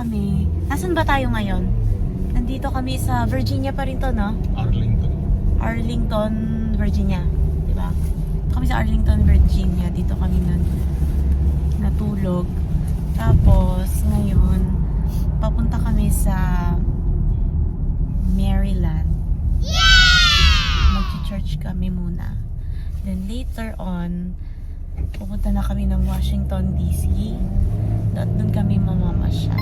kami. Nasaan ba tayo ngayon? Nandito kami sa Virginia pa rin to, no? Arlington, Virginia. Diba? Kami sa Arlington, Virginia. Dito kami nun natulog. Tapos, ngayon, papunta kami sa Maryland. Mag-church kami muna. Then later on, pupunta na kami ng Washington, D.C. Doon kami mamamasyal.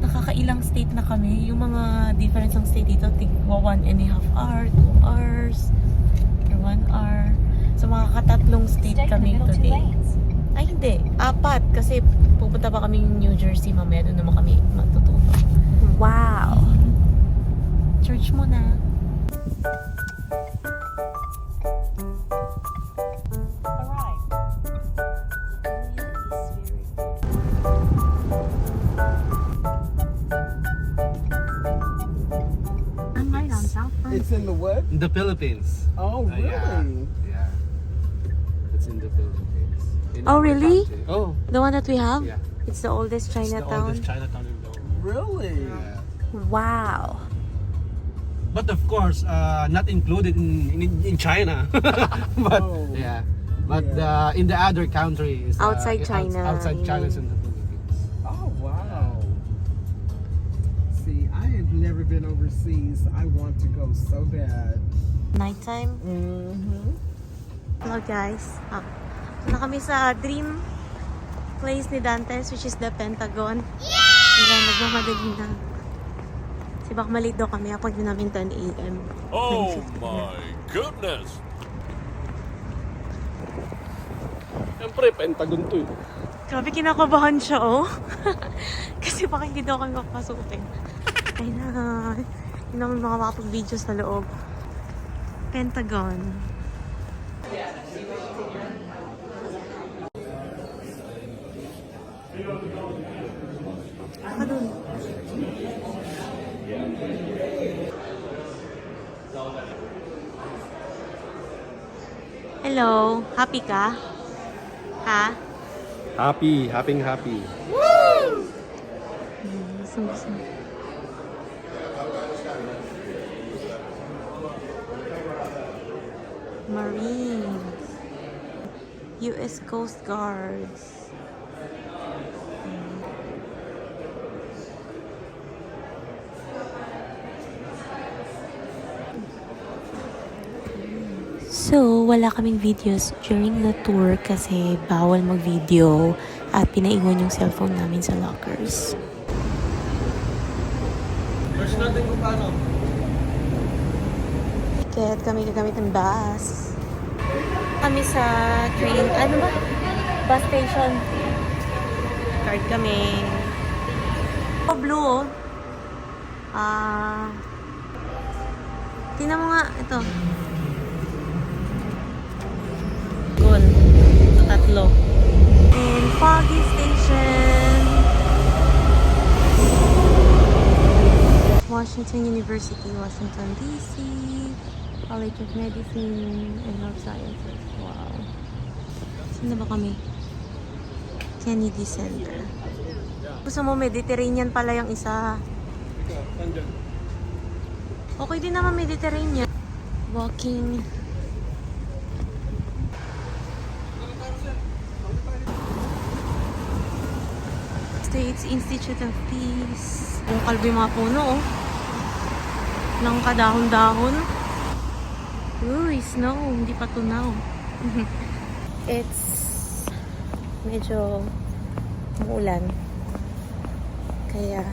Nakakailang state na kami. Yung mga difference ng state dito, tigwa 1.5 hour, 2 hours, or 1 hour. So makakatatlong state kami today. Ay hindi, 4. Kasi pupunta pa kami New Jersey mamaya. Doon naman kami matutulog. Wow! Church muna. It's in the what? In the Philippines. Oh, really? Yeah. It's in the Philippines. In Oh, our really? country. Oh, The one that we have? yeah. It's the oldest It's the Chinatown. oldest Chinatown in the world. Really? Yeah. Wow! But of course, not included in China. But Oh. yeah. But Yeah. in the other countries, Outside China, outside you China, mean. is in the Philippines. Oh, wow. See, I have never been overseas. I want to go so bad. Nighttime. Mm-hmm. Hello guys. Na kami sa dream place ni Dantes, which is the Pentagon. Yeah! Nagmamadali na. Kasi baka malate daw kami. Appointment namin 10 a.m. Oh 9:50 na. my goodness! Siyempre, Pentagon to eh. Grabe kinakabahan siya, oh. Kasi baka hindi daw kami papasukin. Ay na. Hindi naman makapag-video sa loob. Pentagon. Ako dun. Hello. Happy ka? Ha? Happy. Gusto. Marines. U.S. Coast Guards. So, wala kaming videos during the tour kasi bawal mag-video at pinaiwan yung cellphone namin sa lockers. There's nothing kung paano. Ticket, kami gagamit ng bus. Kami sa train, ano ba? Bus station. Card kami. Oh, blue oh. Tingnan mo nga, ito. Goal. Tatlo. And Foggy Station. Washington University, Washington, D.C. College of Medicine and Health Sciences. Wow. Saan na ba kami? Kennedy Center. Gusto mo Mediterranean pala yung isa. Okay din naman Mediterranean. Walking. States Institute of Peace. Yung kalbo yung mga puno, oh. Lang kadahon-dahon. Uy, snow. Hindi pa tunaw. It's medyo umuulan. Kaya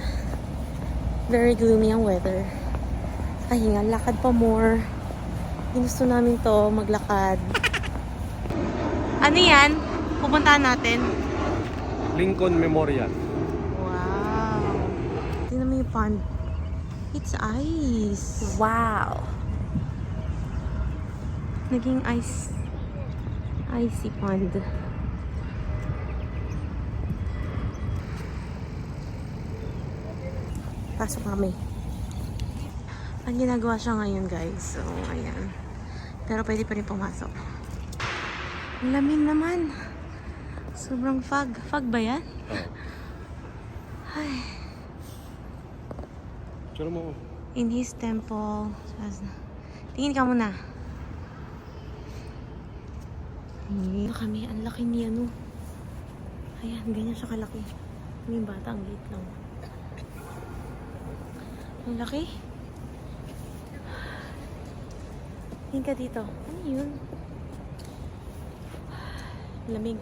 very gloomy ang weather. Pahinga, lakad pa more. Ginusto namin to, maglakad. Ano yan? Pupuntahan natin. Lincoln Memorial. Wow. Tingnan mo yung pond. It's ice. Wow. Naging icy pond. Pasok kami. Ang ginagawa siya ngayon, guys. So, ayan. Pero pwede pa rin pumasok. Ang lamig naman. Sobrang fog. Fog ba yan? Tsura mo. In his temple. Tingin ka muna. Ay, kami, ang laki niya, no? Ayan, ganyan siya kalaki. May bata, ang liit lang. Ang laki. Tingin ka dito. Ano yun? Lamig.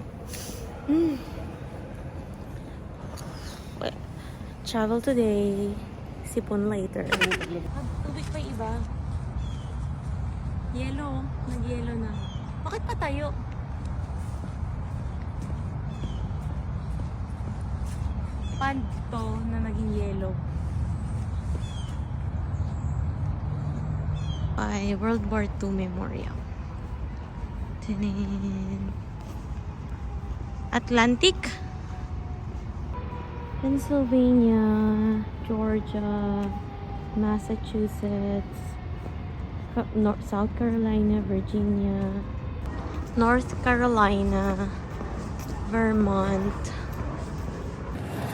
Well, travel today. Sipon later. Tubig pa iba. Yellow. Nag-yellow na. Bakit pa tayo? Pond to na naging yellow. By World War II Memorial. Tanin. Atlantic. Pennsylvania, Georgia, Massachusetts, South Carolina, Virginia, North Carolina, Vermont,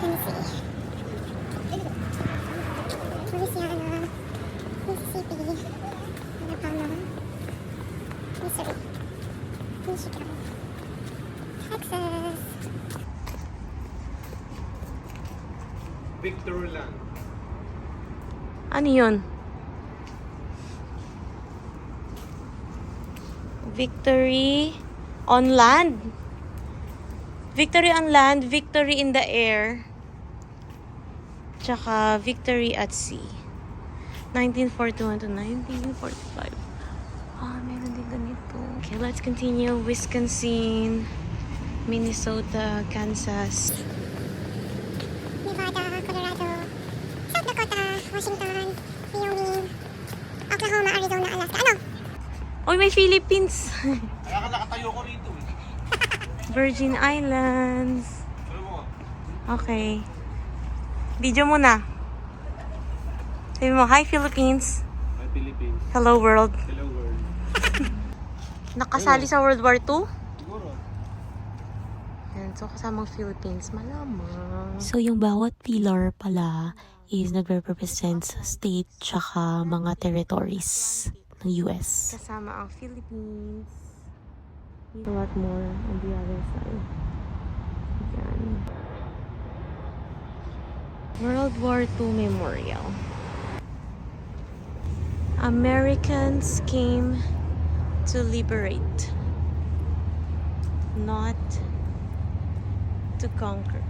Tennessee, Louisiana, Mississippi, Alabama, Missouri, Michigan, Texas, Victorland. ano yun? Victory on land. Victory on land, victory in the air. Tsaka victory at sea. 1941 to 1945. Meron din ganito. Okay, let's continue. Wisconsin, Minnesota, Kansas. Nevada, Colorado, South Dakota, Washington, Wyoming, Oklahoma, Arizona, Alaska. Ano? Oy, may Philippines. Kaya ka nakatayo ko rito eh. Virgin Islands. Tsura mo. Okay. Video muna. Sabi mo, hi Philippines. Hi Philippines. Hello world. Hello world. Nakasali sa World War II? Siguro. Yan, so kasamang Philippines, malamang. So yung bawat pillar pala is nagre-represent sa state tsaka mga territories ng US. Kasama ang Philippines. A lot more on the other side. Yan. World War II Memorial. Americans came to liberate, not to conquer.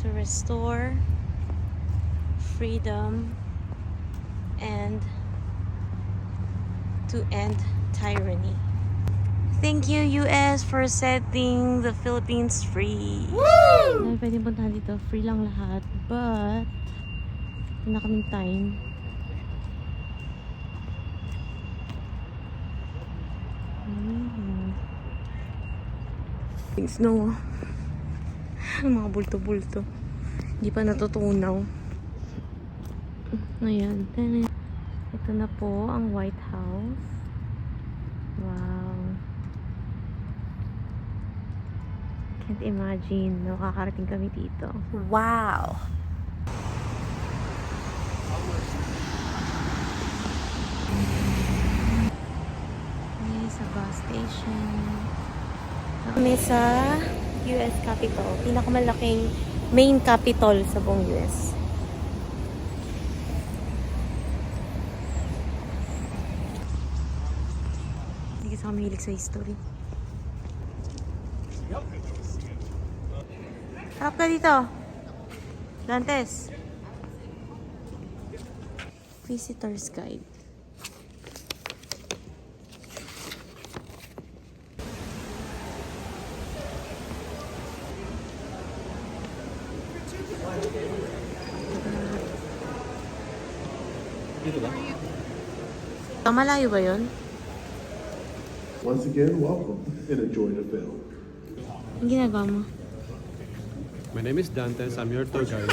To restore freedom and to end tyranny. Thank you, US, for setting the Philippines free. Woo! Pwede puntahan dito. Free lang lahat. But, hindi na kaming time. Snow. Mga bulto-bulto. Hindi pa natutunaw. Ayan. Ito na po ang White House. Wow. Can't imagine. Nakakarating kami dito. Wow! Kami sa bus station. Kami sa US Capitol. Pinakamalaking main capital sa buong US. Hindi kasi kami hilig sa history. Harap ka dito. Dantes. Visitor's Guide. Dito ba? Malayo ba yun? Once again, welcome and enjoy the film. Ang ginagawa mo? My name is Dantes. I'm your tour guide.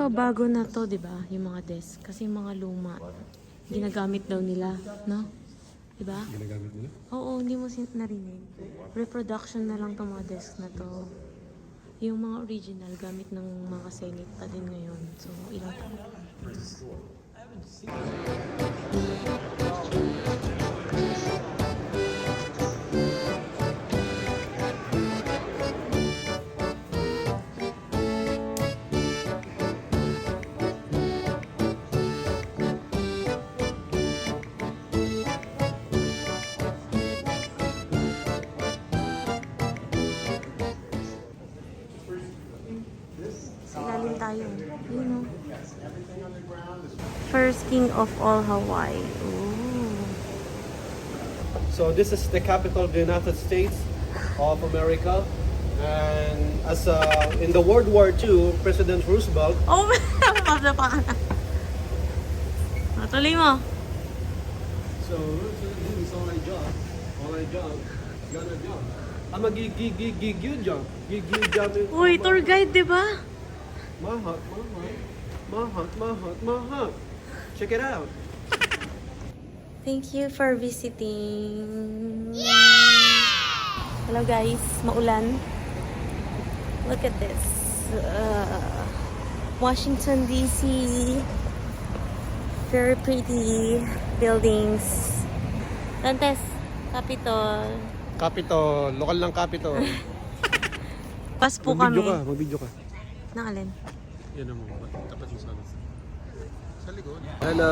Ito, bago na to, di ba? Yung mga desk. Kasi yung mga luma, ginagamit daw nila, no? Di ba? Ginagamit nila? Oo, hindi mo narinig. Reproduction na lang tong mga desk na to. Yung mga original, gamit ng mga Senate pa din ngayon. So, ilang ilalim tayo. Yun, no? First king of all Hawaii. Ooh. So this is the capital of the United States of America. And as in the World War II, President Roosevelt. Oh, mabla pa ka na. Tuloy mo. So this is all I job. All I job. Gonna job. I'm a gig you job. Gig you job. Uy, tour guide, di ba? Mahat. Check it out. Thank you for visiting. Hello guys, maulan. Look at this. Washington DC. Very pretty buildings. Dantes, Capitol. Capitol, lokal ng Capitol. Pas po kami. Mag-video ka. Nang alin? Yan mo. Tapat mo sa sa likod. Hello.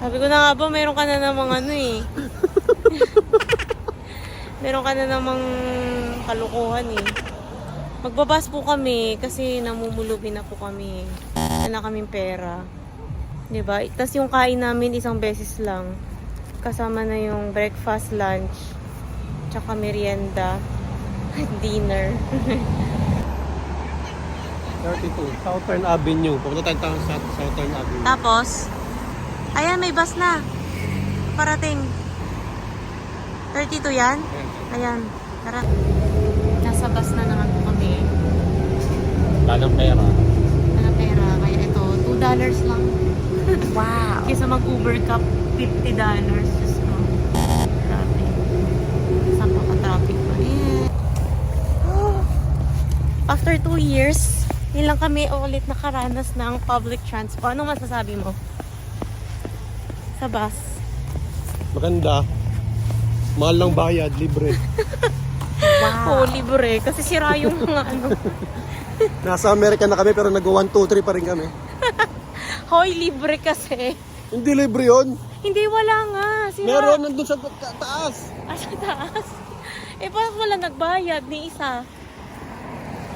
Sabi ko na nga ba, meron ka na namang ano eh. Meron ka na namang kalukuhan eh. Magbabas po kami kasi namumulubi na po kami. Wala na kaming pera. Diba? Tapos yung kain namin isang beses lang. Kasama na yung breakfast, lunch, tsaka merienda, dinner. 32, Southern Avenue. Pupunta tayo sa Southern Avenue. Tapos, ayan, may bus na. Parating. 32 yan? Ayan. Tara. Nasa bus na naman po kami. Wala ng pera. Wala pera. Kaya ito, $2 lang. Wow. Kaysa mag-Uber ka, $50. Diyos ko. Traffic. Saan pa ka-traffic pa? After 2 years, ilang kami ulit nakaranas ng public transport. Anong masasabi mo? Sa bus? Maganda. Mahal ng bayad, libre. Oo, libre. Kasi sira yung mga ano. Nasa Amerika na kami pero nag-1, 2, 3 pa rin kami. Hoy, libre kasi. Hindi libre yun. Hindi, wala nga. Sira. Meron nandun sa taas. Ah, sa taas. Eh, parang wala nagbayad ni isa.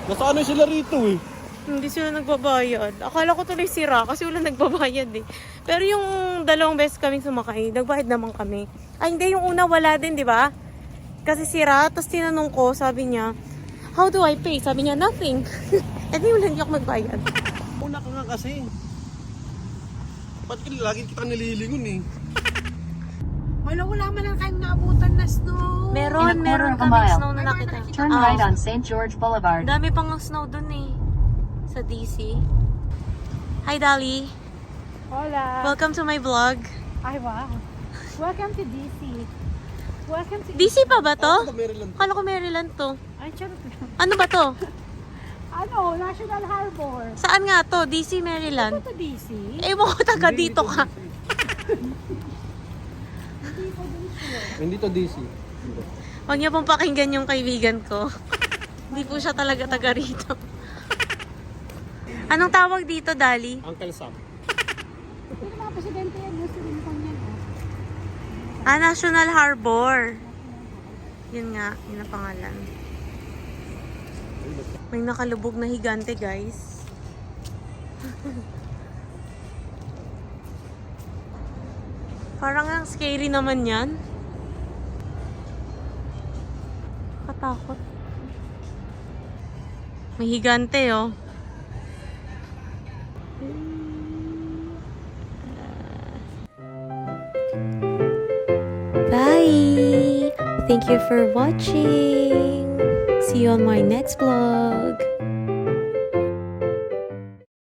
Nasaan sila rito eh. Hindi sila nagbabayad. Akala ko tuloy sira kasi wala nagbabayad eh. Pero yung dalawang beses kaming sumakay, nagbayad naman kami. Ay, hindi. Yung una wala din, di ba? Kasi sira. Tapos tinanong ko, sabi niya, how do I pay? Sabi niya, nothing. Eh, di wala hindi ako magbayad. Una ka nga kasi. Ba't lagi kita nililingon eh? Wala man lang kayong naabutan na snow. Meron of a kaming mile, snow na nakita. turn right on St. George Boulevard. Dami pang snow dun eh. Sa DC. Hi, Dali. Hola. Welcome to my vlog. Ay, wow. Welcome to DC. Welcome to DC pa ba to? Maryland. Akala ko Maryland to. Ay, charot lang. Ano ba to? Ano, National Harbor. Saan nga to? DC, Maryland. Ito to DC. Eh, mo ko taga dito ka. Hindi to DC. Huwag niyo pong pakinggan yung kaibigan ko. Hindi po siya talaga taga rito. Anong tawag dito, Dali? Uncle Sam. Ito yung mga presidente yan. Gusto rin po niyan. Ah, National Harbor. Yun nga, yun ang pangalan. May nakalubog na higante, guys. Parang ang scary naman yan. Katakot. May higante, oh. Bye! Thank you for watching. See you on my next vlog.